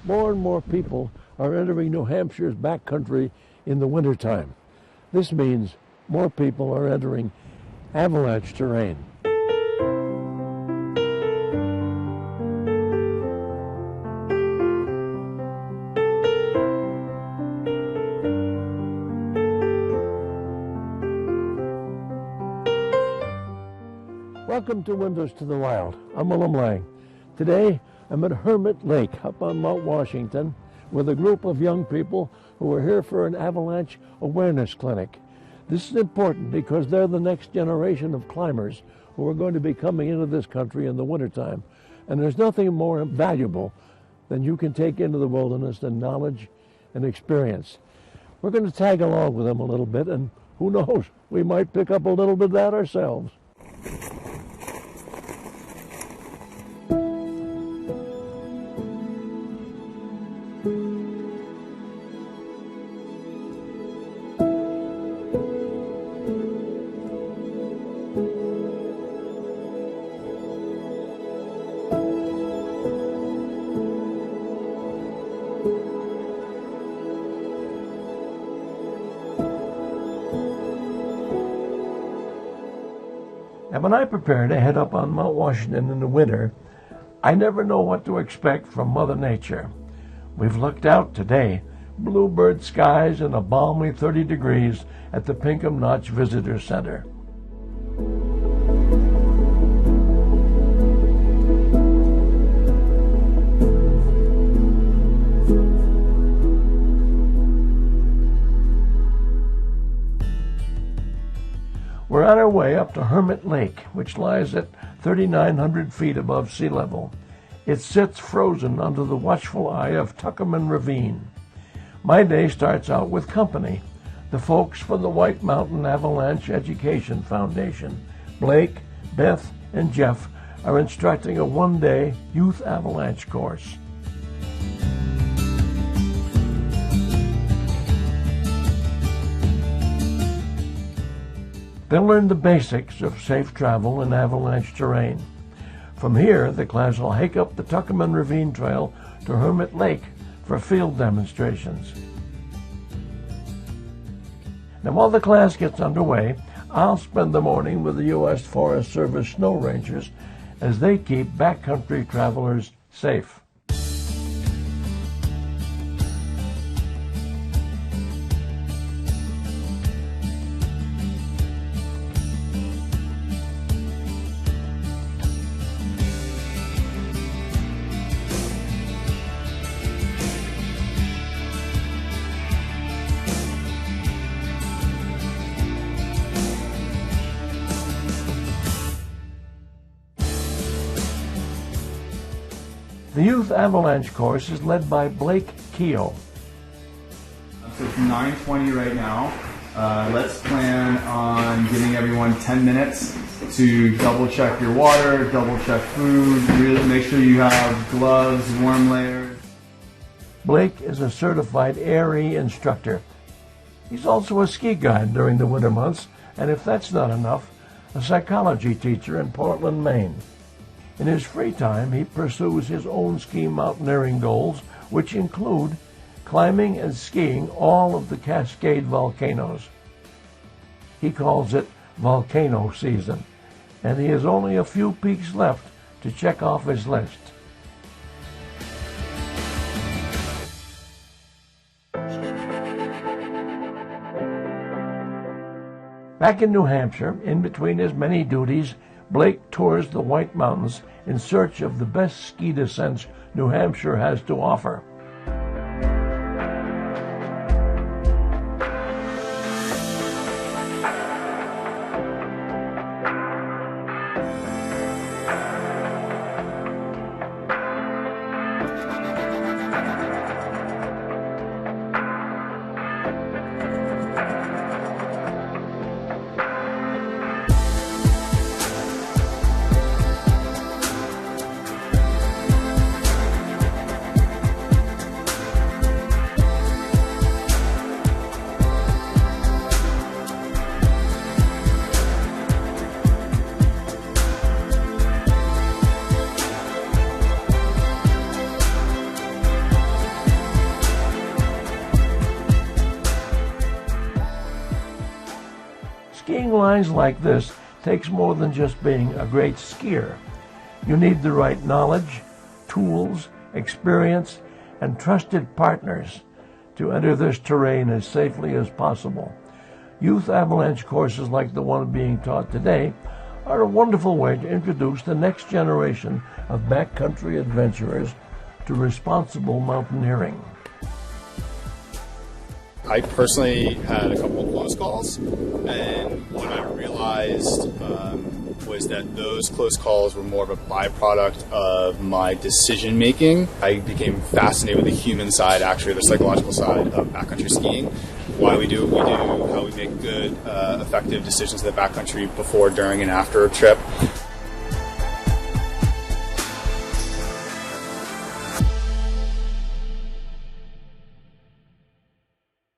More and more people are entering New Hampshire's backcountry in the wintertime. This means more people are entering avalanche terrain. Welcome to Windows to the Wild. I'm Willem Lange. Today, I'm at Hermit Lake up on Mount Washington with a group of young people who are here for an avalanche awareness clinic. This is important because they're the next generation of climbers who are going to be coming into this country in the wintertime. And there's nothing more valuable than you can take into the wilderness than knowledge and experience. We're going to tag along with them a little bit, and who knows, we might pick up a little bit of that ourselves. And when I prepare to head up on Mount Washington in the winter, I never know what to expect from Mother Nature. We've looked out today, bluebird skies and a balmy 30 degrees at the Pinkham Notch Visitor Center. We're on our way up to Hermit Lake, which lies at 3,900 feet above sea level. It sits frozen under the watchful eye of Tuckerman Ravine. My day starts out with company. The folks from the White Mountain Avalanche Education Foundation, Blake, Beth, and Jeff, are instructing a one-day youth avalanche course. They'll learn the basics of safe travel in avalanche terrain. From here, the class will hike up the Tuckerman Ravine Trail to Hermit Lake for field demonstrations. Now, while the class gets underway, I'll spend the morning with the U.S. Forest Service snow rangers as they keep backcountry travelers safe. The youth avalanche course is led by Blake Keogh. So it's 9:20 right now. Let's plan on giving everyone 10 minutes to double check your water, double check food, really make sure you have gloves, warm layers. Blake is a certified ARE instructor. He's also a ski guide during the winter months, and if that's not enough, a psychology teacher in Portland, Maine. In his free time, he pursues his own ski mountaineering goals, which include climbing and skiing all of the Cascade volcanoes. He calls it volcano season, and he has only a few peaks left to check off his list. Back in New Hampshire, in between his many duties, Blake tours the White Mountains in search of the best ski descents New Hampshire has to offer. lines like this takes more than just being a great skier. You need the right knowledge, tools, experience, and trusted partners to enter this terrain as safely as possible. Youth avalanche courses like the one being taught today are a wonderful way to introduce the next generation of backcountry adventurers to responsible mountaineering. I personally had a couple of close calls, and what I realized was that those close calls were more of a byproduct of my decision making. I became fascinated with the human side, actually the psychological side of backcountry skiing. Why we do what we do, how we make good, effective decisions in the backcountry before, during, and after a trip.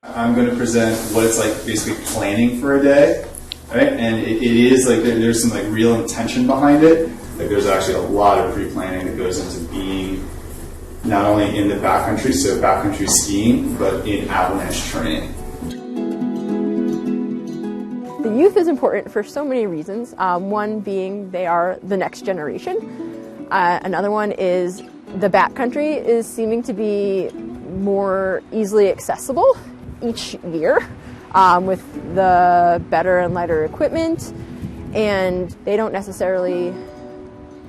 I'm going to present what it's like basically planning for a day, right? And it is like there's some like real intention behind it. Like there's actually a lot of pre-planning that goes into being not only in the backcountry, so backcountry skiing, but in avalanche terrain. The youth is important for so many reasons. One being they are the next generation. Another one is the backcountry is seeming to be more easily accessible each year with the better and lighter equipment, and they don't necessarily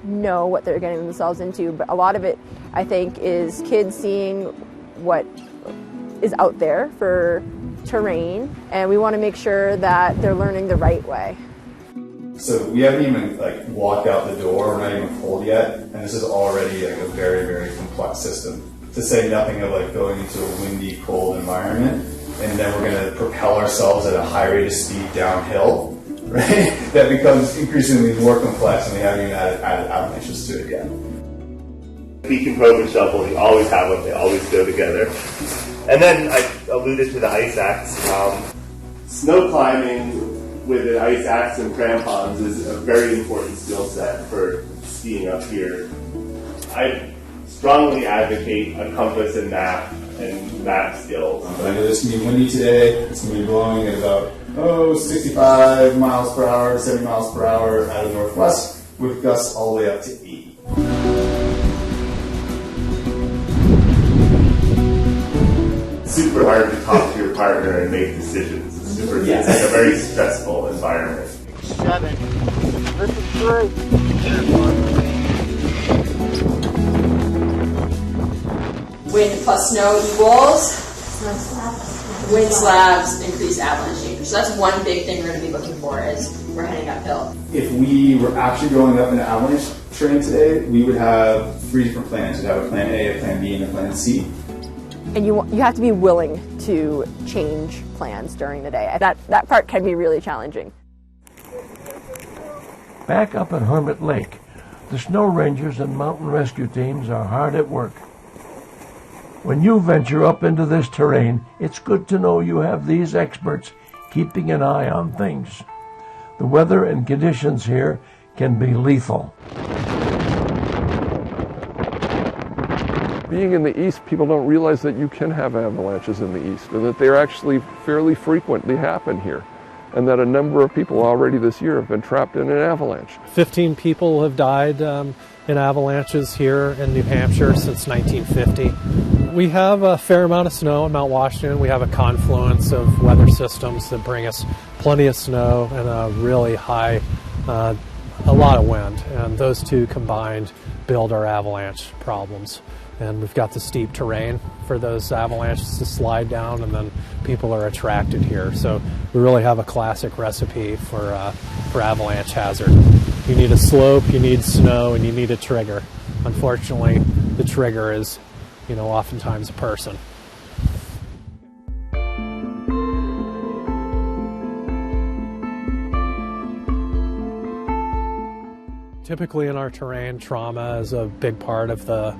know what they're getting themselves into, but a lot of it I think is kids seeing what is out there for terrain, and we want to make sure that they're learning the right way. So we haven't even like walked out the door, we're not even cold yet, and this is already like a very, very complex system. To say nothing of like going into a windy, cold environment, and then we're going to propel ourselves at a high rate of speed downhill, right? That becomes increasingly more complex, and we haven't even added avalanches to it yet. Beacon probe and shovel, you always have them, they always go together. And then I alluded to the ice axe. Snow climbing with an ice axe and crampons is a very important skill set for skiing up here. I strongly advocate a compass and map skills. But I know it's going to be windy today. It's going to be blowing at about 65 miles per hour, 70 miles per hour out of the northwest, with gusts all the way up to 80. Super hard to talk to your partner and make decisions. It's like a very stressful environment. 7. This is 3. Wind plus snow equals wind slabs increase avalanche danger. So that's one big thing we're going to be looking for as we're heading uphill. If we were actually going up an avalanche terrain today, we would have 3 different plans. We'd have a plan A, a plan B, and a plan C. And you have to be willing to change plans during the day. That part can be really challenging. Back up at Hermit Lake, the snow rangers and mountain rescue teams are hard at work. When you venture up into this terrain, it's good to know you have these experts keeping an eye on things. The weather and conditions here can be lethal. Being in the east, people don't realize that you can have avalanches in the east, and that they're actually fairly frequently happen here, and that a number of people already this year have been trapped in an avalanche. 15 people have died in avalanches here in New Hampshire since 1950. We have a fair amount of snow in Mount Washington. We have a confluence of weather systems that bring us plenty of snow and a really high, a lot of wind, and those two combined build our avalanche problems. And we've got the steep terrain for those avalanches to slide down, and then people are attracted here. So we really have a classic recipe for avalanche hazard. You need a slope, you need snow, and you need a trigger. Unfortunately, the trigger is, oftentimes a person. Typically in our terrain, trauma is a big part of the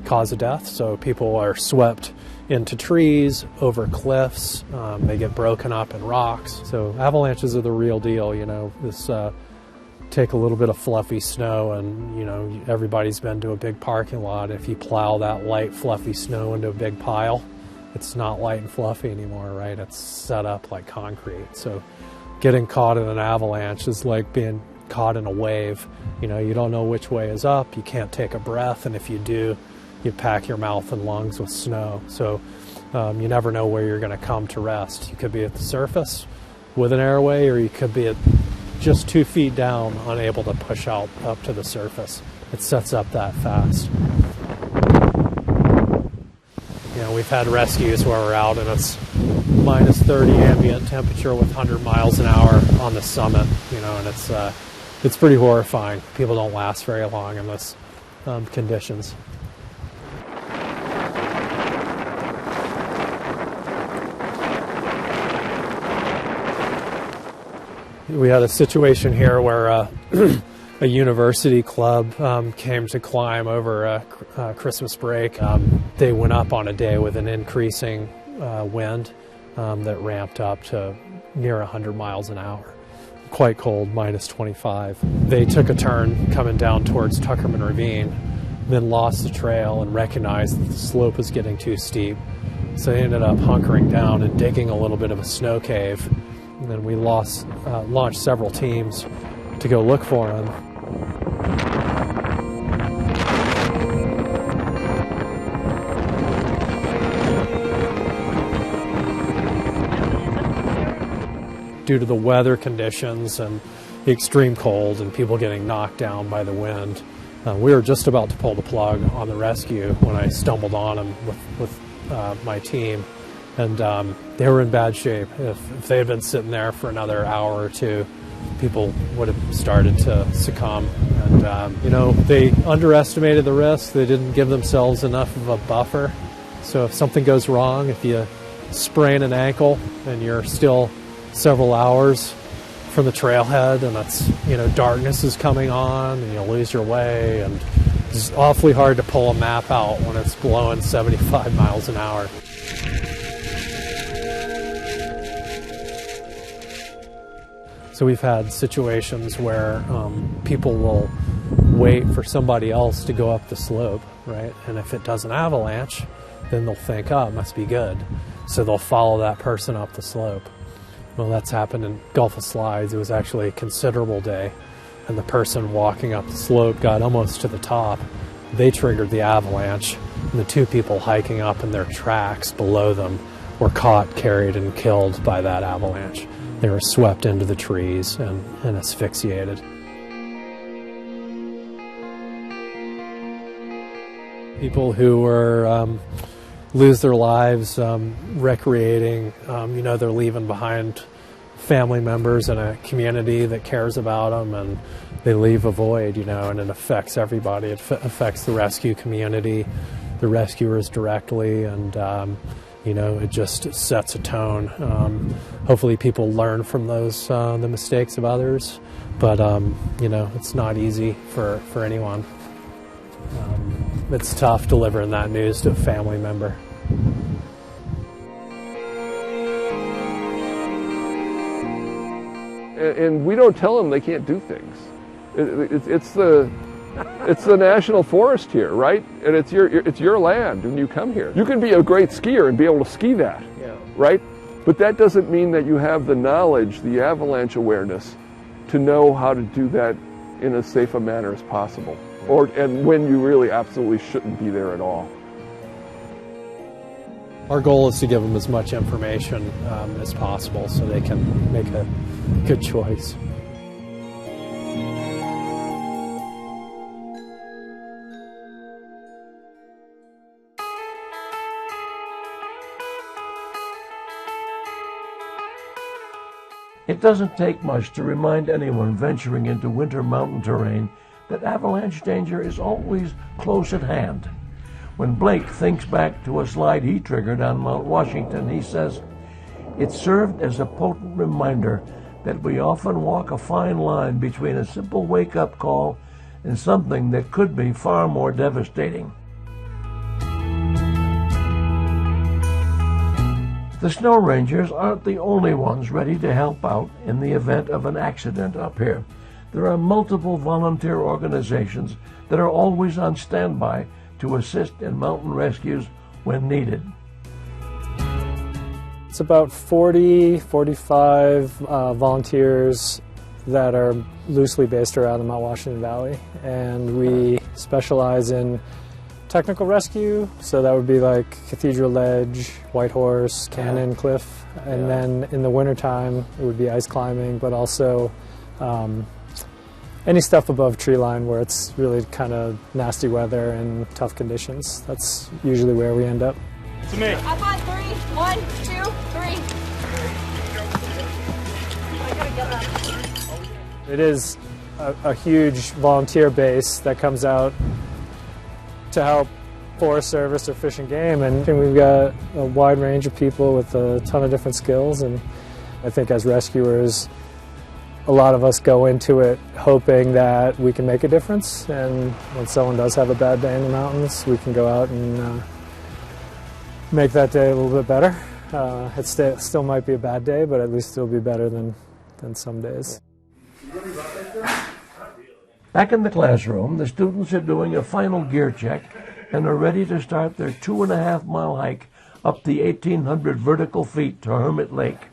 cause of death. So people are swept into trees, over cliffs, they get broken up in rocks. So avalanches are the real deal, this take a little bit of fluffy snow and, everybody's been to a big parking lot. If you plow that light fluffy snow into a big pile, it's not light and fluffy anymore, right? It's set up like concrete. So getting caught in an avalanche is like being caught in a wave. You know, you don't know which way is up, you can't take a breath, and if you do, you pack your mouth and lungs with snow. So you never know where you're going to come to rest. You could be at the surface with an airway, or you could be at just 2 feet down, unable to push out up to the surface. It sets up that fast. You know, we've had rescues where we're out and it's minus 30 ambient temperature with 100 miles an hour on the summit, you know, and it's pretty horrifying. People don't last very long in this conditions. We had a situation here where a university club came to climb over Christmas break. They went up on a day with an increasing wind that ramped up to near 100 miles an hour. Quite cold, minus 25. They took a turn coming down towards Tuckerman Ravine, then lost the trail and recognized that the slope was getting too steep. So they ended up hunkering down and digging a little bit of a snow cave. And then we launched several teams to go look for them. Due to the weather conditions and the extreme cold and people getting knocked down by the wind, we were just about to pull the plug on the rescue when I stumbled on them with my team. And they were in bad shape. If they had been sitting there for another hour or two, people would have started to succumb. And, you know, they underestimated the risk. They didn't give themselves enough of a buffer. So if something goes wrong, if you sprain an ankle and you're still several hours from the trailhead and it's, you know, darkness is coming on and you'll lose your way, and it's awfully hard to pull a map out when it's blowing 75 miles an hour. So we've had situations where people will wait for somebody else to go up the slope, right? And if it does an avalanche, then they'll think, oh, it must be good. So they'll follow that person up the slope. Well, that's happened in Gulf of Slides. It was actually a considerable day, and the person walking up the slope got almost to the top. They triggered the avalanche, and the two people hiking up in their tracks below them were caught, carried, and killed by that avalanche. They were swept into the trees and asphyxiated. People who were lose their lives recreating, you know, they're leaving behind family members and a community that cares about them, and they leave a void, you know, and it affects everybody. It affects the rescue community, the rescuers directly, and you know, it just sets a tone. Hopefully people learn from those, the mistakes of others, but you know, it's not easy for anyone. It's tough delivering that news to a family member. And we don't tell them they can't do things. It's the national forest here, right? And it's your land when you come here. You can be a great skier and be able to ski that, right? But that doesn't mean that you have the knowledge, the avalanche awareness, to know how to do that in as safe a manner as possible, and when you really absolutely shouldn't be there at all. Our goal is to give them as much information as possible so they can make a good choice. It doesn't take much to remind anyone venturing into winter mountain terrain that avalanche danger is always close at hand. When Blake thinks back to a slide he triggered on Mount Washington, he says, "It served as a potent reminder that we often walk a fine line between a simple wake-up call and something that could be far more devastating." The snow rangers aren't the only ones ready to help out in the event of an accident up here. There are multiple volunteer organizations that are always on standby to assist in mountain rescues when needed. It's about 40, 45 volunteers that are loosely based around the Mount Washington Valley, and we specialize in technical rescue, so that would be like Cathedral Ledge, Whitehorse, Cannon Cliff, and then in the wintertime it would be ice climbing, but also any stuff above tree line where it's really kind of nasty weather and tough conditions. That's usually where we end up. To me. Up on 3, 1, 2, 3. I gotta get up. It is a huge volunteer base that comes out to help Forest Service or Fish and Game, and we've got a wide range of people with a ton of different skills, and I think as rescuers a lot of us go into it hoping that we can make a difference, and when someone does have a bad day in the mountains, we can go out and make that day a little bit better. It still might be a bad day, but at least it'll be better than some days. Back in the classroom, the students are doing a final gear check and are ready to start their 2.5-mile hike up the 1,800 vertical feet to Hermit Lake.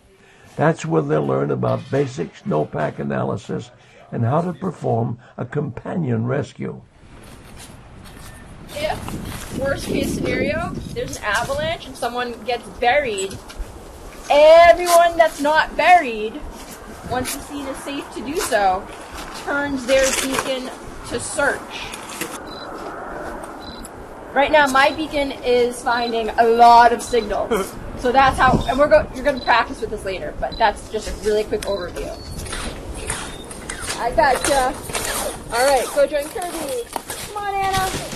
That's where they'll learn about basic snowpack analysis and how to perform a companion rescue. If, worst case scenario, there's an avalanche and someone gets buried, everyone that's not buried, once the scene is safe to do so, turns their beacon to search. Right now, my beacon is finding a lot of signals. So that's how, and you're going to practice with this later, but that's just a really quick overview. I gotcha. All right, go join Kirby. Come on, Anna.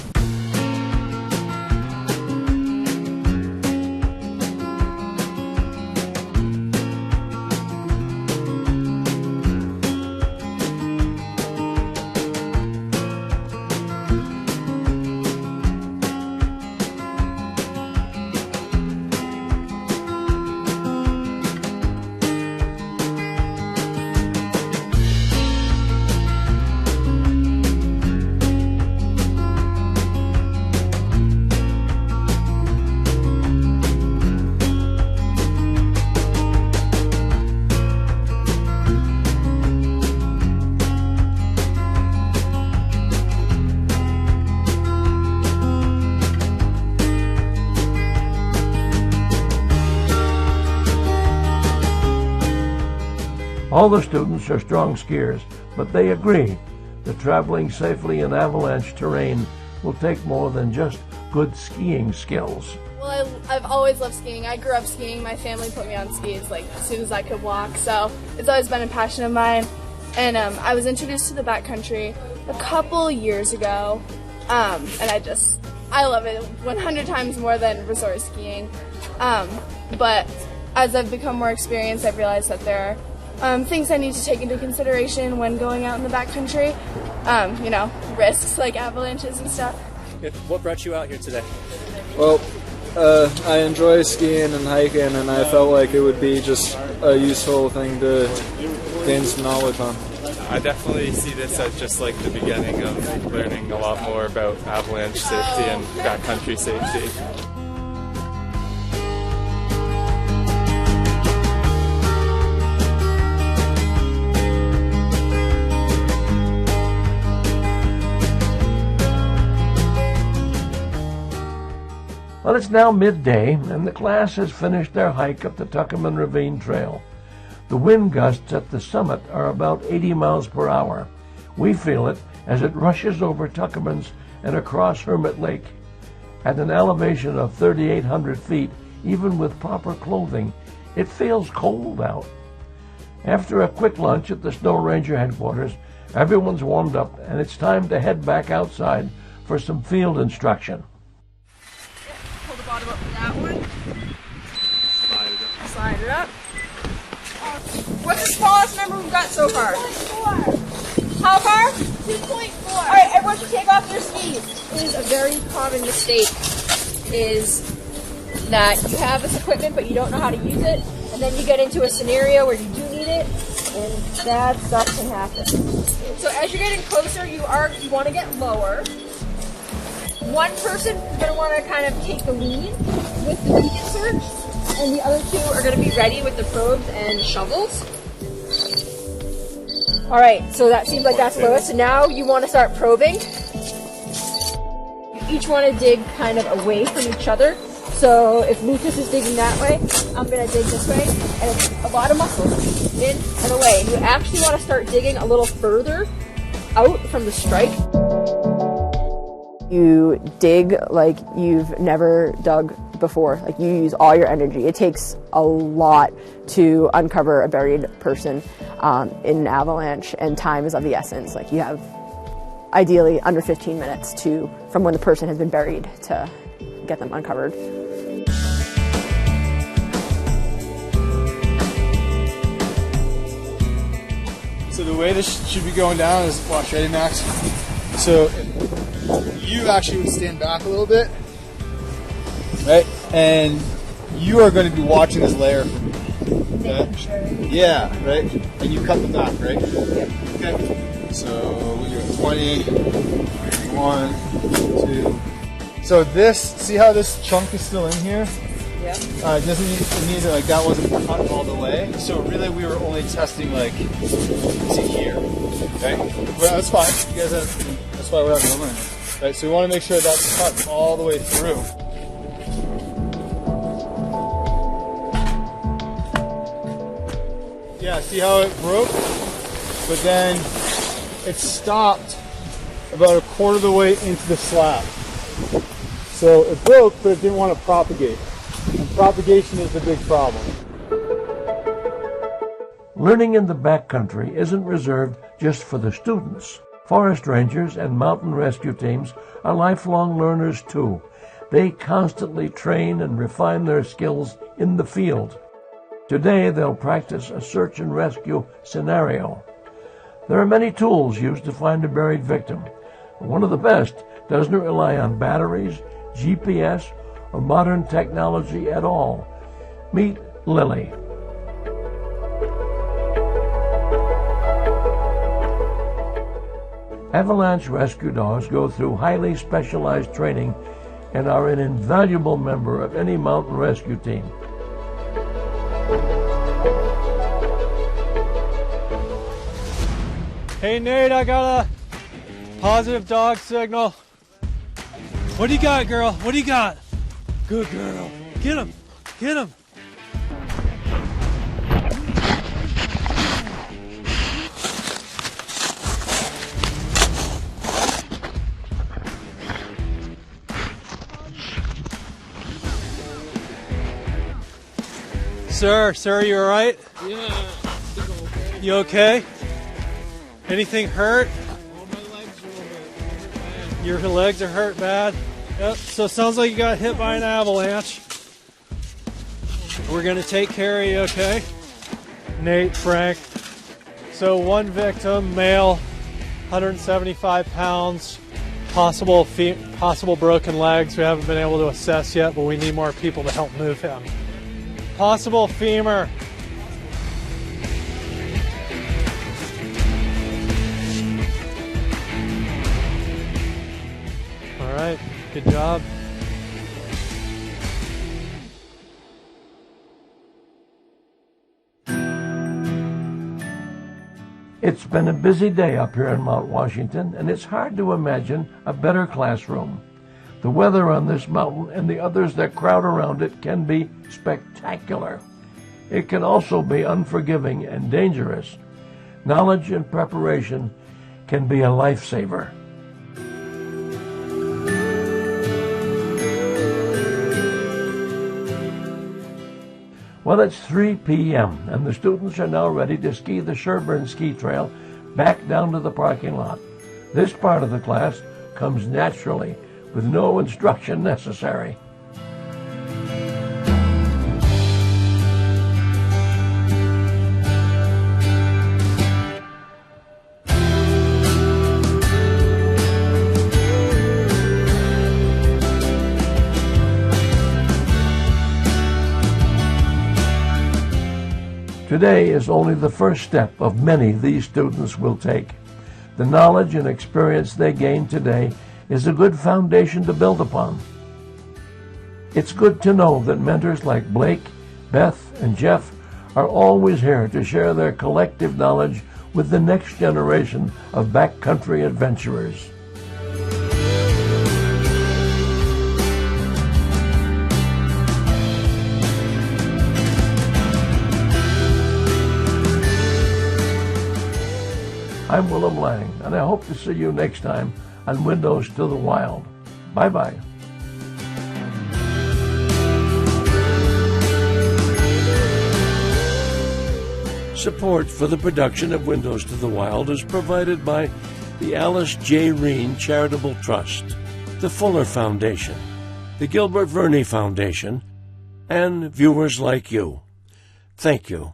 All the students are strong skiers, but they agree that traveling safely in avalanche terrain will take more than just good skiing skills. Well, I've always loved skiing. I grew up skiing. My family put me on skis like as soon as I could walk, so it's always been a passion of mine. And I was introduced to the backcountry a couple years ago, and I love it 100 times more than resort skiing. But as I've become more experienced, I've realized that there are things I need to take into consideration when going out in the backcountry. Risks like avalanches and stuff. What brought you out here today? Well, I enjoy skiing and hiking, and I felt like it would be just a useful thing to gain some knowledge on. I definitely see this as just like the beginning of learning a lot more about avalanche safety and backcountry safety. Well, it's now midday, and the class has finished their hike up the Tuckerman Ravine Trail. The wind gusts at the summit are about 80 miles per hour. We feel it as it rushes over Tuckerman's and across Hermit Lake. At an elevation of 3,800 feet, even with proper clothing, it feels cold out. After a quick lunch at the Snow Ranger headquarters, everyone's warmed up, and it's time to head back outside for some field instruction. Pull the bottom up for that one. Slide it up. What's the smallest number we've got so far? 2.4. How far? 2.4. All right, everyone should take off their skis. It is a very common mistake is that you have this equipment but you don't know how to use it, and then you get into a scenario where you do need it, and bad stuff can happen. So as you're getting closer, you want to get lower. One person is going to want to kind of take the lead with the beacon search. And the other two are going to be ready with the probes and shovels. All right, so that seems like that's lowest. So now you want to start probing. You each want to dig kind of away from each other. So if Lucas is digging that way, I'm going to dig this way. And it's a lot of muscles, in and away. You actually want to start digging a little further out from the strike. You dig like you've never dug before. Like you use all your energy. It takes a lot to uncover a buried person in an avalanche, and time is of the essence. Like you have ideally under 15 minutes from when the person has been buried to get them uncovered. So the way this should be going down is, watch, ready, Max? So you actually would stand back a little bit, right? And you are going to be watching this layer for me. Okay? Sure. Yeah, right? And you cut the back, right? Yep. Okay. So you're at 20, 1, 2. So this, see how this chunk is still in here? Yeah. It doesn't mean that like that wasn't cut all the way. So really, we were only testing like to here. Okay, well, that's fine. You guys have, that's why we're having a learn. Right. So we want to make sure that's cut all the way through. Yeah. See how it broke, but then it stopped about a quarter of the way into the slab. So it broke, but it didn't want to propagate. And propagation is the big problem. Learning in the backcountry isn't reserved just for the students. Forest rangers and mountain rescue teams are lifelong learners too. They constantly train and refine their skills in the field. Today they'll practice a search and rescue scenario. There are many tools used to find a buried victim. One of the best doesn't rely on batteries, GPS, or modern technology at all. Meet Lily. Avalanche rescue dogs go through highly specialized training and are an invaluable member of any mountain rescue team. Hey Nate, I got a positive dog signal. What do you got, girl? What do you got? Good girl. Get him. Get him. Sir, you all right? Yeah. You okay? Anything hurt? All my legs are hurt. Your legs are hurt bad? Yep, so it sounds like you got hit by an avalanche. We're going to take care of you, okay? Nate, Frank. So one victim, male, 175 pounds, possible broken legs. We haven't been able to assess yet, but we need more people to help move him. Possible femur. All right. Good job. It's been a busy day up here in Mount Washington, and it's hard to imagine a better classroom. The weather on this mountain and the others that crowd around it can be spectacular. It can also be unforgiving and dangerous. Knowledge and preparation can be a lifesaver. Well, it's 3 p.m. and the students are now ready to ski the Sherburne Ski Trail back down to the parking lot. This part of the class comes naturally, with no instruction necessary. Today is only the first step of many these students will take. The knowledge and experience they gain today is a good foundation to build upon. It's good to know that mentors like Blake, Beth and Jeff are always here to share their collective knowledge with the next generation of backcountry adventurers. I'm Willem Lange, and I hope to see you next time on Windows to the Wild. Bye-bye. Support for the production of Windows to the Wild is provided by the Alice J. Reen Charitable Trust, the Fuller Foundation, the Gilbert Verney Foundation, and viewers like you. Thank you.